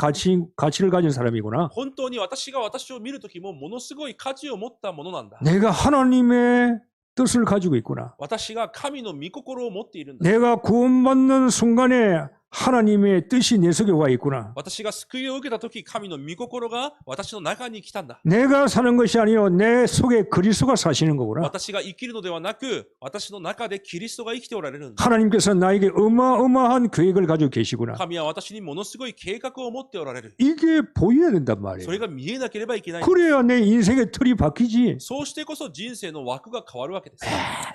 가치를 가진 사람이구나. 本当に私が私を見るときもものすごい価値を持ったものなんだ。 내가 하나님의 뜻을 가지고 있구나. 私が神の御心を持っているんだ。 내가 구원받는 순간에 하나님의 뜻이 내 속에 와 있구나. 私が救いを受けたとき、神の御心が私の中に来たんだ。 내가 사는 것이 아니요 내 속에 그리스도가 사시는 거구나. 私が生きるのではなく、私の中でキリストが生きておられるんだ。 하나님께서 나에게 어마어마한 계획을 가지고 계시구나. 神は私にものすごい計画を持っておられる。 이게 보여야 된단 말이에요. それが見えなければいけない。 그래야 내 인생의 틀이 바뀌지. そうしてこそ人生の枠が変わるわけです。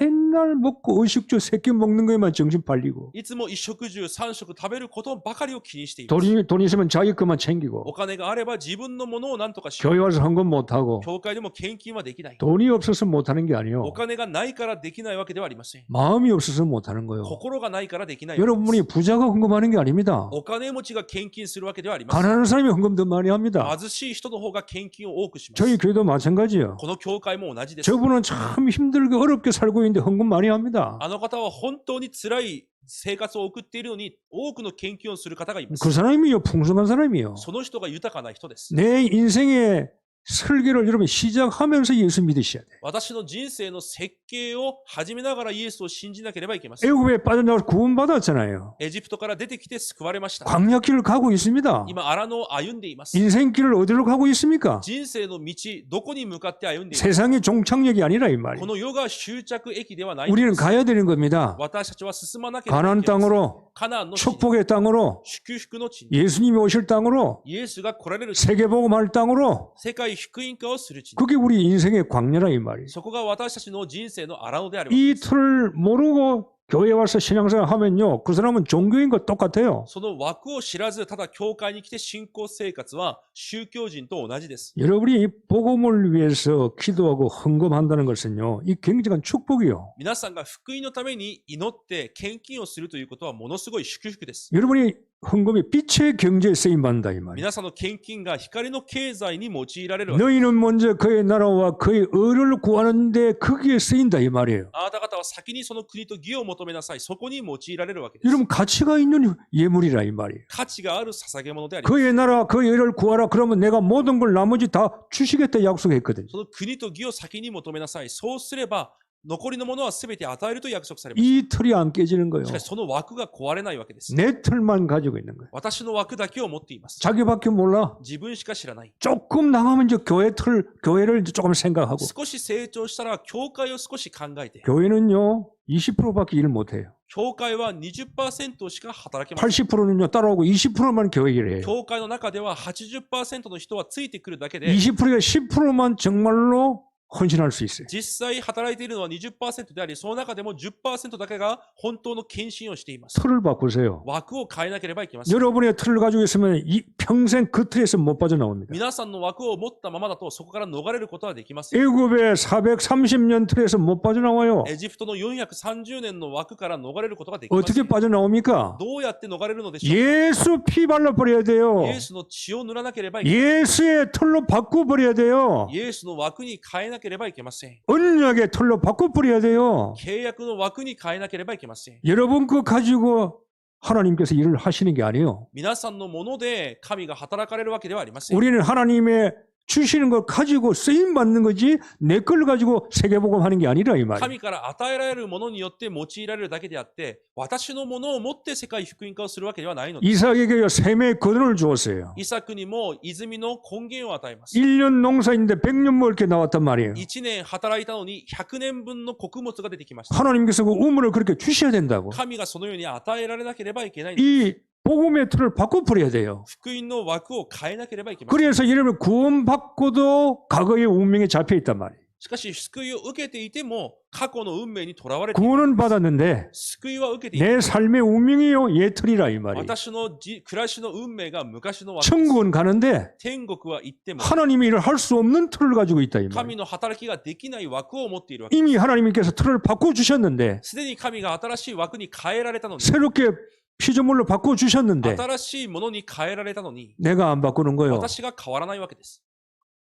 맨날 먹고 의식주 3끼 먹는 거에만 정신 팔리고 いつも一食中三食食べることばかりを気にしています。 돈 있으면 자기 것만 お 챙기고 金があれば自分のものを何とかしよう。 교회 와서 헌금 못하고 教会でも献金はできない。 돈이 없어서 못하는 게 お 아니에요. 金がないからできないわけではありません。 마음이 없어서 못하는 거예요. 心がないからできないわけです。 여러분이 부자가 헌금하는 게 아닙니다. お金持ちが献金するわけではありません。 가난한 사람이 헌금 더 많이 합니다. 貧しい人の方が献金を多くします。 저희 교회도 마찬가지예요. この教会も同じです。 저분은 참 힘들게 어렵게 살고 있는데 헌금 많이 합니다. あの方は本当に辛い生活を送っているのに多くの献金をする方がいます。 그 사람이요 풍성한 사람이요. その人が豊かな人です。 내 인생의 설계를 여러분 시작하면서 예수 믿으셔야 돼요. 私の人生の設計を始めながらイエスを信じなければいけません。 애굽에 빠져나와서 구원받았잖아요. エジプトから出てきて救われました。 광야길을 가고 있습니다. 今、荒野を歩んでいます。 인생길을 어디로 가고 있습니까? 人生の道、どこに向かって歩んでいます。 세상이 종착역이 아니라 이 こ 말이에요. の世が終着駅ではないの 우리는 です。 가야 되는 겁니다. 私たちは進まなければいけ 가나안 ないです。 땅으로 カナンの地に、 축복의 땅으로 祝福の地に、 예수님이 오실 땅으로 イエスが来られる地に、 세계복음할 땅으로 世界福音化をする地に、 그게 우리 인생의 광야라 이 말이에요. そこが私たちの人生の荒野であるわけ 이 です。 틀을 모르고 교회 와서 신앙생활 하면요 그 사람은 종교인 것 똑같아요. その枠を知らず、ただ教会に来て信仰生活は宗教人と同じです。 여러분이 이 복음을 위해서 기도하고 헌금한다는 것은요 이 굉장한 축복이요. 皆さんが福音のために祈って献金をするということはものすごい祝福です。 여러분이 헌금이 빛의 경제에 쓰임받는다 이 말이에요. 皆さんの献金が光の経済に用いられるわけです。 너희는 먼저 그의 나라와 그의 의를 구하는데 거기에 쓰인다 이 말이에요. あなた方は先にその国と義を求めなさい。そこに用いられるわけです。 여러분 가치가 있는 예물이라 이 말이에요. 価値がある捧げ物であります。 그의 나라 그의 의를 구하라 그러면 내가 모든 걸 나머지 다 주시겠다 약속했거든요. その国と義を先に求めなさい。そうすれば残りのものは全て与えると約束されまし 이 틀이 안 깨지는 た。 거예요. しかしその枠が壊れないわけです。 내 틀만 가지고 있는 거예요. 私の枠だけを持っています。 자기밖에 몰라. 自分しか知らない。 조금 나가면 이제 교회를 이제 조금 생각하고 少し成長したら教会を少し考えて。 교회는요 20%밖에 일 못해요. 教会は 20% しか働けません。 80%는요 따라오고 20%만 교회 일을 해요. 教会の中では 80% の人はついてくるだけで、 20%가 10%만 정말로 헌신할 수 있어요. 実際働いているのは 20% であり、その中でも 10% だけが本当の献身をしています。 틀을 바꾸세요. 枠を変えなければいけません。 여러분의 틀을 가지고 있으면 평생 그 틀에서 못 빠져나옵니다. 皆さんの枠を持ったままだとそこから逃れることはできません。 애굽의 430년 틀에서 못 빠져나와요. エジプトの430年の枠から逃れることができませ 어떻게 ん。 빠져나옵니까? どうやって逃れるのでしょう 예수 피 발라버려야 돼요. か。イエスの血を塗らなければいけません。 예수의 틀로 바꿔버려야 돼요. イエスの枠に変えなければいけません。 언약의 틀로 바꿔버려야 돼요. 契約の枠に変えなければいけません。 여러분 거 가지고 하나님께서 일을 하시는 게 아니에요. 皆さんのもので神が働かれるわけではありません。 우리는 하나님의 주시는 걸 가지고 쓰임 받는 거지 내 걸 가지고 세계복음 하는 게 아니라 이 말이에요. 神から与えられるものによって用いられるだけであって、私のものを持って世界福音化をするわけではないのです。 이삭에게 샘의 거둔을 주었어요. イサクにも泉の根源を与えます。 1년 농사인데 100년 먹을 게 나왔단 말이에요. 1年働いたのに100年分の穀物が出てきました。 하나님께서 그 우물을 그렇게 주셔야 된다고. 神がそのように与えられなければいけないのです。 이 복음의 틀을 바꿔버려야 돼요. 福音の枠を変えなければいけません。 그래서 여러분 구원받고도 과거의 운명에 잡혀 있단 말이에요. しかし、救いを受けていても、過去の運命にとらわれている。 구원은 받았는데 救いは受けていて 내 삶의 운명이요 예틀이라 이 말이에요. 私の暮らしの運命が昔の私。 천국은 가는데 天国は行っても、 하나님이 일을 할 수 없는 틀을 가지고 있다 이 神 말이에요. の働きができない枠を持っているわけ。 이미 하나님께서 틀을 바꿔주셨는데 すでに神が新しい枠に変えられたのに、 새롭게 피조물로 바꿔주셨는데 新しいものに変えられたのに、 내가 안 바꾸는 거예요. 私が変わらないわけです。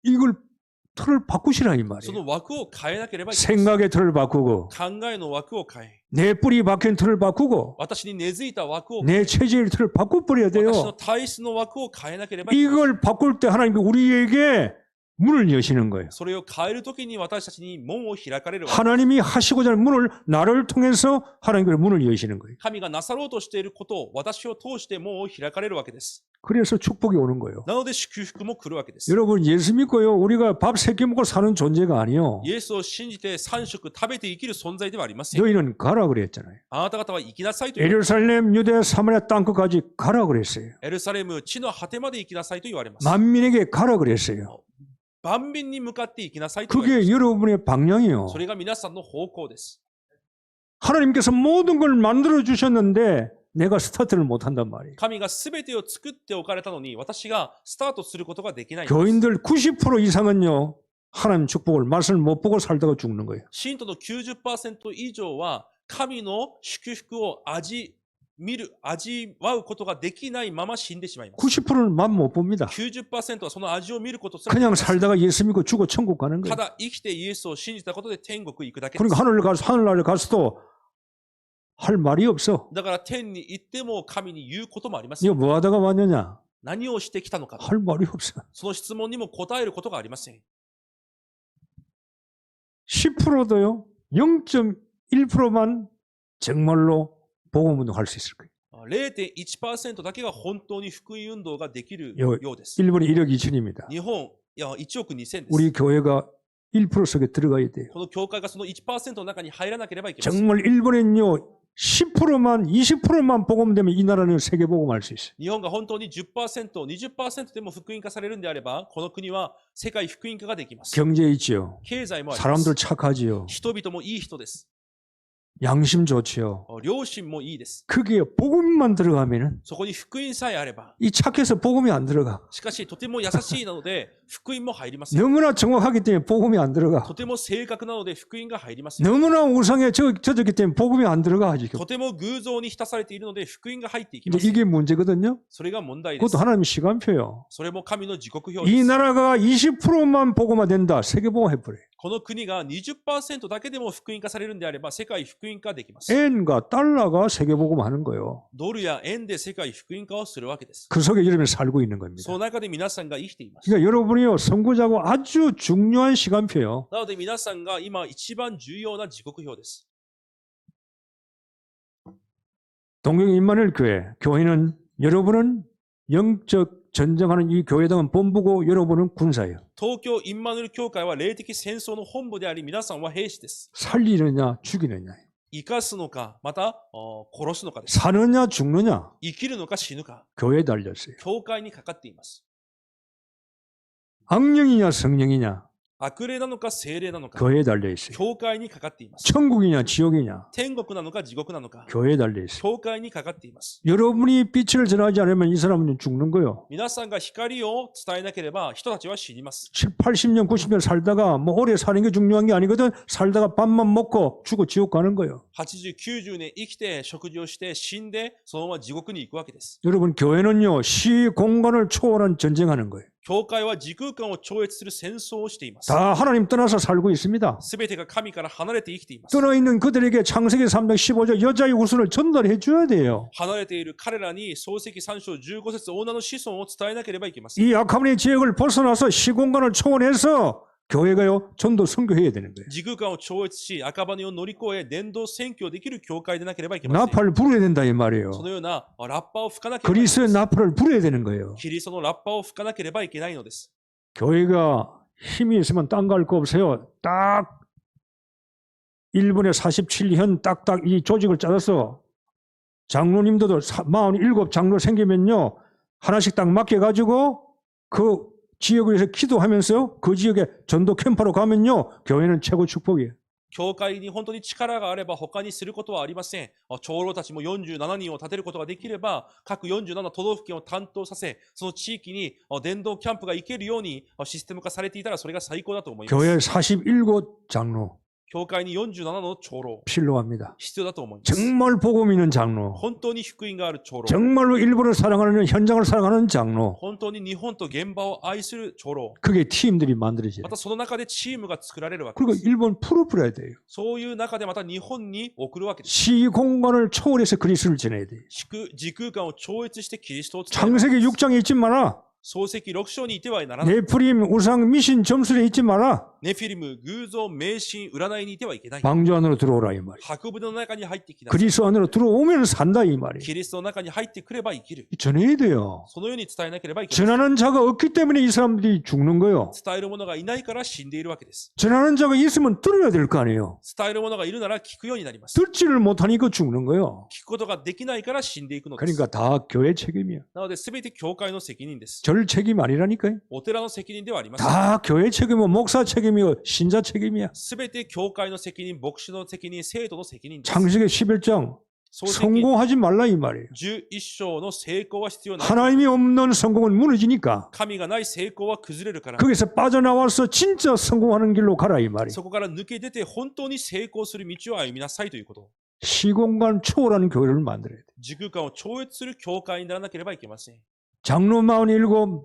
이걸 틀을 바꾸시라 이 そ 말이에요. の枠を変えなければいけない。 생각의 틀을 바꾸고 考えの枠を変え、 내 뿌리 박힌 틀을 바꾸고 私に根付いた枠を変え、 내 체질 틀을 바꿔버려야 私の 돼요. 体質の枠を変えなければいけない。 이걸 바꿀 때 하나님이 우리에게 문을 여시는 거예요. それを変えるときに私たちに門を開かれるわけ。 하나님이 하시고자 하는 문을 나를 통해서 하나님께서 문을 여시는 거예요. 神がなさろうとしていることを私を通して門を開かれるわけです。 그래서 축복이 오는 거예요. なので祝福も来るわけです。 여러분 예수 믿고요. 우리가 밥 3끼 먹고 사는 존재가 아니요. イエスを信じて3食食べて生きる存在ではありません。 너희는 가라 그랬잖아요. あなた方は生きなさいと言われます。 예루살렘, 유대, 사마리아 땅끝까지 가라 그랬어요. エルサレム、地の果てまで生きなさいと言われます。 만민에게 가라 그랬어요. 万民に向かって生きなさいと言われま 그게 す。 여러분의 방향이요. それが皆さんの方向です。 하나님께서 모든 걸 만들어 주셨는데 내가 스타트를 못 한단 말이에요. 神が全てを作っておかれたのに、私がスタートすることができないんです。 교인들 90% 이상은요. 하나님 축복을 맛을 못 보고 살다가 죽는 거예요. 信徒の 90% 以上は神の祝福を味わうことができないまま死んでしまいます。 90%는 맛 못 봅니다. 90% はその味を見ることすらでき 그냥 ません。 살다가 예수 믿고 죽어 천국 가는 た 거예요. だ生きてイエスを信じたことで天国行くだけです。 그러니까 하늘나라에 가서도 할 말이 없어. だから天に行っても神に言うこともありません。 이거 뭐 하다가 왔느냐? 何をしてきたのか。 할 말이 없어. その質問にも答えることがありません。 10%도요. 0.1%만 정말로 복음 운동할 수 있을 거예요. 0.1% だけが本当に福音運動ができるよようです。 일본이 1억 2천입니다. 日本、1億2000です。 우리 교회가 1% 속에 들어가야 돼요. この教会がその 1% の中に入らなければいけません。 정말 일본은요. 10%만 20%만 복음되면 이 나라는 세계 복음할 수 있어요. 日本が本当に 10%、20% でも福音化されるんであれば、この国は世界福音化ができます。 경제 있지요. 経済もあります。 사람들 착하지요. 人々もいい人です。 양심 좋지요. 良心もいいです。 그게 복음만 들어가면은 そこに福音さえあれば、 이 착해서 복음이 안 들어가. しかしとても優しいなので、福音も入りません。 너무나 정확하기 때문에 복음이 안 들어가. とても正確なので福音が入りません。 너무나 우상에 젖었기 때문에 복음이 안 들어가 지금. とても偶像に浸されているので福音が入っていきま 이제 す。 이게 문제거든요. それが問題です 그것도 。 하나님 시간표요. それも神の時刻表で 이 す。 나라가 20%만 복음화 된다. 세계 복음 해버려. この国が 20% だけでも福音化されるんであれば、世界福音化できます。 엔과 달러가 세계 복음 하는 거예요. ドルや円で世界福音化をするわけです。 그 속에 여러분이 살고 있는 겁니다. その中で皆さんが生きています。 그러니까 여러분이요 선구자고 아주 중요한 시간표요. なので皆さんが今一番重要な時刻表です。 동경 임마누엘 교회는 여러분은 영적 전쟁하는 이 교회당은 본부고 여러분은 군사예요. 東京インマヌエル教会は霊的戦争の本部であり、皆さんは兵士です。 살리느냐 죽이느냐. 生かすのか、また殺すのかです。 사느냐 죽느냐. 生きるのか死ぬか、 교회에 달렸어요. 教会にかかっています。 악령이냐 성령이냐. 悪霊なのか精霊なのか、 교회에 달려있어요. 教会にかかっています。 천국이냐 지옥이냐. 天国なのか地獄なのか、 교회에 달려있어요. 教会にかかっています。 여러분이 빛을 전하지 않으면 이 사람은 죽는 거예요. 皆さんが光を伝えなければ人たちは死にます。 7, 80년, 90년 살다가 뭐 오래 사는 게 중요한 게 아니거든. 살다가 밥만 먹고 죽어 지옥 가는 거예요. 80、90年生きて食事をして死んでそのまま地獄に行くわけです。 여러분 교회는요. 시 공간을 초월한 전쟁하는 거예요. 教会は時空間を超越する戦争をしています。 다 하나님 떠나서 살고 있습니다. すべてが神から離れて生きています。 떠나 있는 그들에게 창세기 3장 15절 여자의 후손을 전달해 줘야 돼요. 離れている彼らに創世記3章15節女の子孫を伝えなければいけません。 이 악함의 지역을 벗어나서 시공간을 초월해서 교회가요 전도 선교해야 되는 거예요. 時空間を超越し、赤羽を乗り越え、伝道宣教できる教会でなければいけません。 나팔을 불어야 된다 이 말이에요. そのようなラッパを吹かなければいけませ 그리스도의 ん。 나팔을 불어야 되는 거예요. キリストのラッパを吹かなければいけないのです。 교회가 힘이 있으면 딴 거 할 거 없어요. 딱 일본의 47현 딱딱 이 조직을 짜서 장로님들도 47 장로 생기면요 하나씩 딱 맡겨가지고 그 지역에서 기도하면서 그 지역에 전도 캠프로 가면요. 교회는 최고 축복이에요. 教会に本当に力があれば他にすることはありません。長老たちも47人を立てることができれば、各47都道府県を担当させ、その地域に伝道キャンプが行けるようにシステム化されていたらそれが最高だと思います。 교회 41 장로 教会に47の長老、 필요합니다. 必要だと思います。 정말 복음 있는 장로, 本当に福音がある長老、 정말로 일본을 사랑하는 현장을 사랑하는 장로, 本当に日本と現場を愛する長老、 그게 팀들이 만들어져요. またその中でチームが作られるわけ 그리고 です。 일본 풀어버려야 돼요. そういう中でまた日本に送るわけです。 시 공간을 초월해서 그리스도를 전해야 돼요. 時空間を超越してキリストを伝える。 창세기 6장에 있지 마라. 創世記6章にいてはならない。 네프림 우상 미신 점술에 있지 마라. ネフィリム、偶像、迷信、占いにいてはいけない。 방주 안으로 들어오라 이 말이에요. 白船の中に入ってきな。 그리스도 안으로 들어오면 산다 이 말이에요. キリストの中に入ってくれば生きる。 전해야 돼요. そのように伝えなければいけない。 전하는 자가 없기 때문에 이 사람들이 죽는 거예요. 伝える者がいないから死んでいるわけです。 전하는 자가 있으면 들어야 될 거 아니에요. 伝える者がいるなら聞くようになります。 듣지를 못하니까 죽는 거예요. 聞くことができないから死んでいくのです。 그러니까 다 교회 책임이야. なので全て教会の責任です。 절 책임 아니라니까요. お寺の責任ではありません。 다 교회 책임이고 목사 책임이고 신자 책임이야. 全て教会の責任、牧師の責任、生徒の責任です。 창세기 11장 創世記 성공하지 말라 이 말이에요. 11章の成功は必要ない。 하나님이 없는 성공은 무너지니까 神がない成功は崩れるから。 거기서 빠져나와서 진짜 성공하는 길로 가라 이 말이에요. そこから抜け出て本当に成功する道を歩みなさいということ。 시공간 초월하는 교회를 만들어야 돼. 時空間を超越する教会にならなければいけません。 장로 47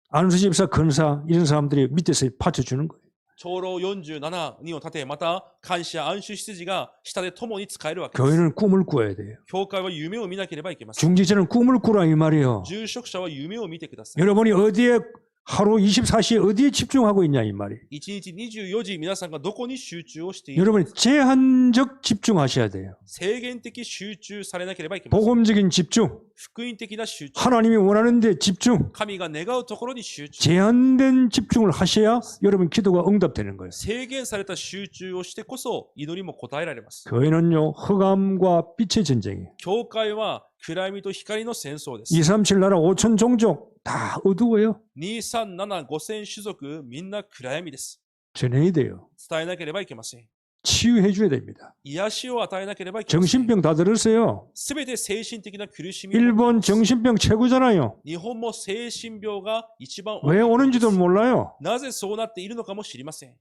안수 집사 근사 이런 사람들이 밑에서 받쳐주는 거예요. 長老47人を立て、また監視や安守執事が下で共に使えるわけです。 교회는 꿈을 꾸어야 돼요. 教会は夢を見なければいけません。 중직자는 꿈을 꾸라 이 말이에요. 住職者は夢を見てください。 여러분이 어디에 하루 24시에 어디에 집중하고 있냐 이 말이에요. 1日24時、皆さんがどこに集中をしている 여러분이 제한적 집중하셔야 돼요. 制限的集中されなければいけません。 복음적인 집중, 福音的な集中。 하나님이 원하는 데 집중, 神が願うところに集中。 제한된 집중을 하셔야 여러분 기도가 응답되는 거예요. 制限された集中をしてこそ祈りも答えられます。 교회는요 흑암과 빛의 전쟁이에요. 教会は暗闇と光の戦争です。 237 나라 5천 종족 다 어두워요. 237、5000種族、みんな暗闇です。 전해야 돼요. 伝えなければいけません。 치유해 줘야 됩니다. 癒しを与えなければいけません。 정신병 다 들었어요. すべて精神的な苦しみ。 일본 정신병 최고잖아요. 日本も精神病が一番多い。 왜 오는지도 몰라요. なぜそうなっているのかも知りません。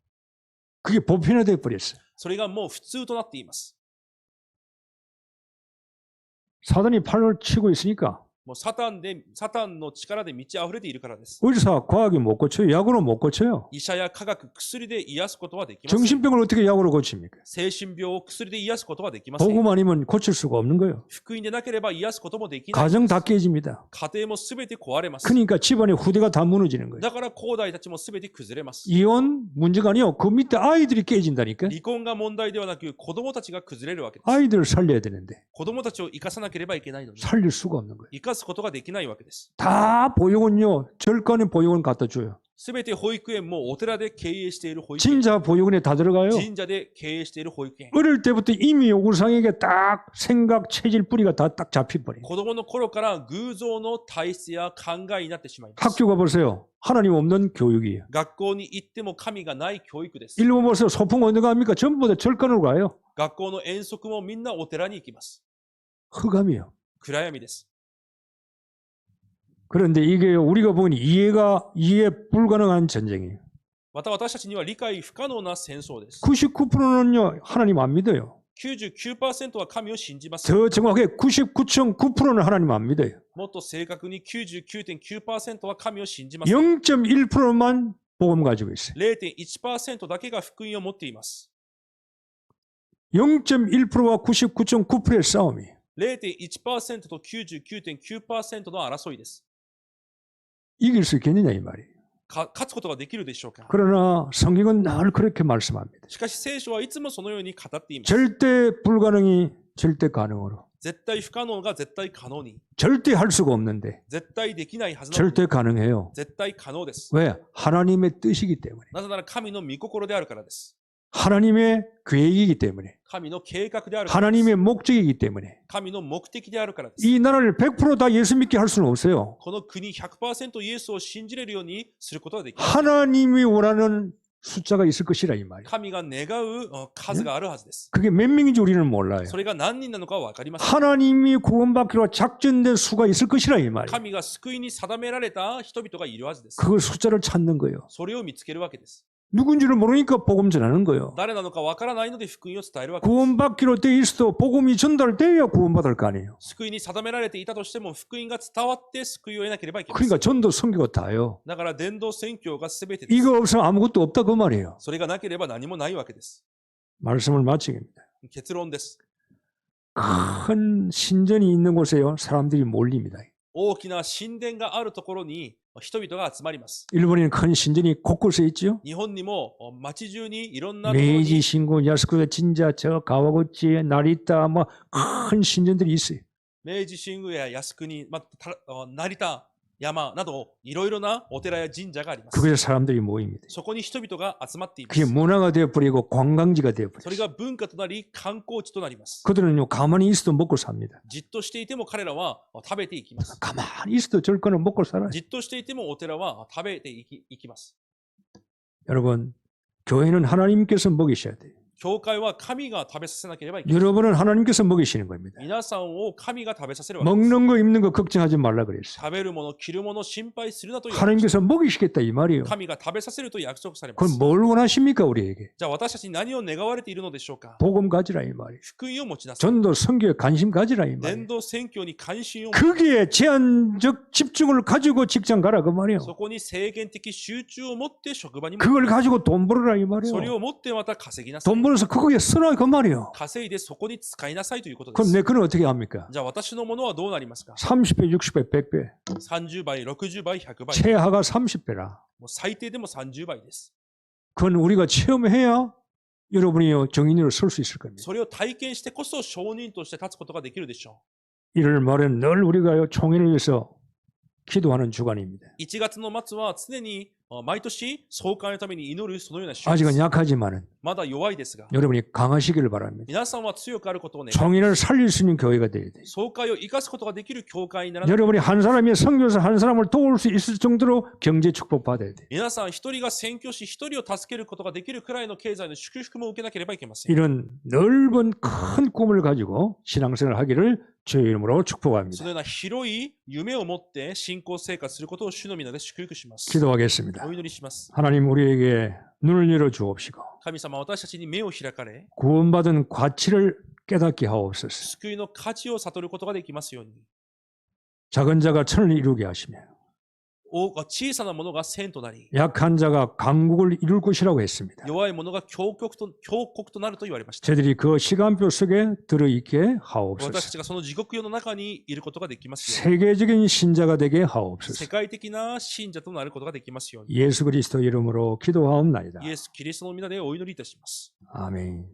그게 보편화돼 버렸어요. それがもう普通となっています。 사단이 팔을 치고 있으니까 もうサタンの力で満ち溢れているからです。 의사 과학이 못 고쳐요. 약으로 못 고쳐요. 医者や科学、薬で癒すことはできません。 정신병을 어떻게 약으로 고칩니까? 精神病を薬で癒すことはできません。 복음 아니면 고칠 수가 없는 거예요. 福音でなければ癒すこともできない。 가정 다 깨집니다. 家庭もすべて壊れます。 그러니까 집안의 후대가 다 무너지는 거예요. だから後代たちもすべて崩れます。 이혼 문제가 아니요. 그 밑에 아이들이 깨진다니까. 離婚が問題ではなく子供たちが崩れるわけです。 아이들을 살려야 되는데 子供たちを生かさなければいけないのに 살릴 수가 없는 거예요. 生かすことができないわけです。 다 보육원요. 절간의 보육원 갖다 줘요. すべて保育園もお寺で経営している保育園、 진짜 보육원에 다 들어가요. 神社で経営している保育園。 어릴 때부터 이미 우상에게 딱 생각, 체질 뿌리가 다 딱 잡혀버려요. 子供の頃から偶像の体質や考えになってしまいます。 학교가 보세요. 하나님 없는 교육이에요. 学校に行っても神がない教育です。 일본 보세요. 소풍 어디 갑니까? 전부 다 절간으로 가요. 学校の遠足もみんなお寺に行きます。 흑암이에요. 暗闇です。 그런데 이게 우리가 보니 이해 불가능한 전쟁이에요. また私たちには理解不可能な戦争です。 99%는요, 하나님 안 믿어요. 99% は神を信じます。 더 정확하게 99.9%는 하나님 안 믿어요. もっと正確に 99.9% は神を信じます。 0.1%만 복음 가지고 있어요. 0.1% だけが福音を持っています。 0.1%와 99.9%의 싸움이에요. 0.1% と 99.9% の争いです。 이길 수 있겠느냐 이 말이에요. 勝つことができるでしょうか。 그러나 성경은 늘 그렇게 말씀합니다. しかし聖書はいつもそのように語っています。 절대 불가능이 절대 가능으로. 絶対不可能が絶対可能に。 절대 할 수가 없는데 絶対できないはずなのに。 절대 가능해요. 絶対可能です。 왜? 하나님의 뜻이기 때문에. なぜなら神の御心であるからです。 하나님의 계획이기 때문에 神の計画であるからです。 하나님의 목적이기 때문에 神の目的であるからです。 이 나라를 100% 다 예수 믿게 할 수는 없어요. この国100%イエスを信じれるようにすることができます。 하나님이 원하는 숫자가 있을 것이라 이 말이에요. 神が願う数があるはずです。 그게 몇 명인지 우리는 몰라요. それが何人なのかは分かりません。 하나님이 구원받기로 작정된 수가 있을 것이라 이 말이에요. 神が救いに定められた人々がいるはずです。 그 숫자를 찾는 거예요. それを見つけるわけです。 누군지를 모르니까 복음 전하는 거예요. 誰なのか分からないので福音を伝えるわけです。 구원받기로 돼 있어도 복음이 전달돼야 구원받을 거 아니에요. 救いに定められていたとしても福音が伝わって救いを得なければいけません。 그러니까 전도 선교가 다예요. だから伝道宣教が全てです。 이거 없으면 아무것도 없다 그 말이에요. それがなければ何もないわけです。 말씀을 마치겠습니다. 結論です。 큰 신전이 있는 곳에요 사람들이 몰립니다. 大きな神殿があるところに人々が集まります。 일본에는 큰 신전이 곳곳에 있지요. 日本にも町中にいろんなところ 메이지 に 신고, 야스쿠다, 진자, 저 가와구치, 나리타 뭐 큰 신전들이 있어요. 明治神宮や靖国、成田山などいろいろなお寺や神社があります。 그곳에 사람들이 모입니다. そこに人々が集まっていま 그게 す。 문화가 되어버리고 관광지가 それ 되어버렸어요. が文化となり観光地となります。 그들은요 가만히 있어도 먹고 삽니다. じっとしていても彼らは食べていきます。 가만히 있어도 절 거는 먹고 살아요. じっとしていてもお寺は食べていきます。 여러분 교회는 하나님께서 먹이셔야 돼요. 教会は神が食べさせなければいけない。 여러분은 하나님께서 먹이시는 겁니다. 皆さんを神が食べさせるわけです。 먹는 거 입는 거 걱정하지 말라 그랬어요. 食べるもの、着るもの、心配するなと言われました。 하나님께서 먹이시겠다 이 말이에요. 神が食べさせると約束されま 그건 す。 뭘 원하십니까 우리에게? じゃあ私たちに何を願われているのでしょうか。 복음 가지라 이 말이에요. 福音を持ちなさい。 전도 선교에 관심 가지라 이 伝 말이에요. 道宣教に関心を持ち 거기에 제한적 집중을 가지고 직장 가라 그 말이에요. そこに制限的集中を持って職場にも 그걸 가지고 돈 벌어라 이 それ 말이에요. を持ってまた稼ぎなさい 돈 。 벌어서 거기에 쓰라 그 말이에요. 稼いでそこに使いなさいということで 그럼 す。 내 그는 어떻게 합니까? じゃあ私のものはどうなりますか。 30배, 60배, 100배. 30倍、60倍、100倍。 최하가 30배라. もう最低でも30倍です。 그건 우리가 체험해야 여러분이 정인으로 설 수 있을 겁니다. それを体験してこそ証人として立つことができるでしょ 이를 말은 늘 우리가 총회를 위해서 기도하는 주간입니다. う。1月の末は常に毎年総会のために祈るそのような週で 아직은 す。 약하지만은 まだ弱いですが、 여러분이 강하시기를 바랍니다. 皆さんは強くあることを願い、 총회를 살릴 수 있는 교회가 되어야 돼요. 総会を生かすことができる教会にならない。 여러분이 한 사람이 선교사 한 사람을 도울 수 있을 정도로 경제 축복 받아야 돼요. 皆さん一人が宣教師一人を助けることができるくらいの経済の祝福も受けなければいけません。 이런 넓은 큰 꿈을 가지고 신앙생활을 하기를 주의 이름으로 その 축복합니다. ような広い夢を持って信仰生活することを主の皆で祝福します。 기도하겠습니다. お祈りします。 하나님 우리에게 눈을 열어 주옵시고 神様、私たちに目を開かれ、 구원받은 가치를 깨닫게 하옵소서. 救いの価値を悟ることができますように。 작은 자가 천을 이루게 하시며 小さなものが千となり、 약한 자가 강국을 이룰 것이라고 했습니다. 弱いものが強国となると言われました。 저희들이 그 시간표 속에 들어있게 私 하옵소서. たちがその時刻表の中にいることができますよう 세계적인 신자가 되게 に。 하옵소서. 世界的な信者となることができますように。 예수 그리스도 이름으로 기도하옵나이다. イエス・キリストの皆でお祈りいたします。 아멘.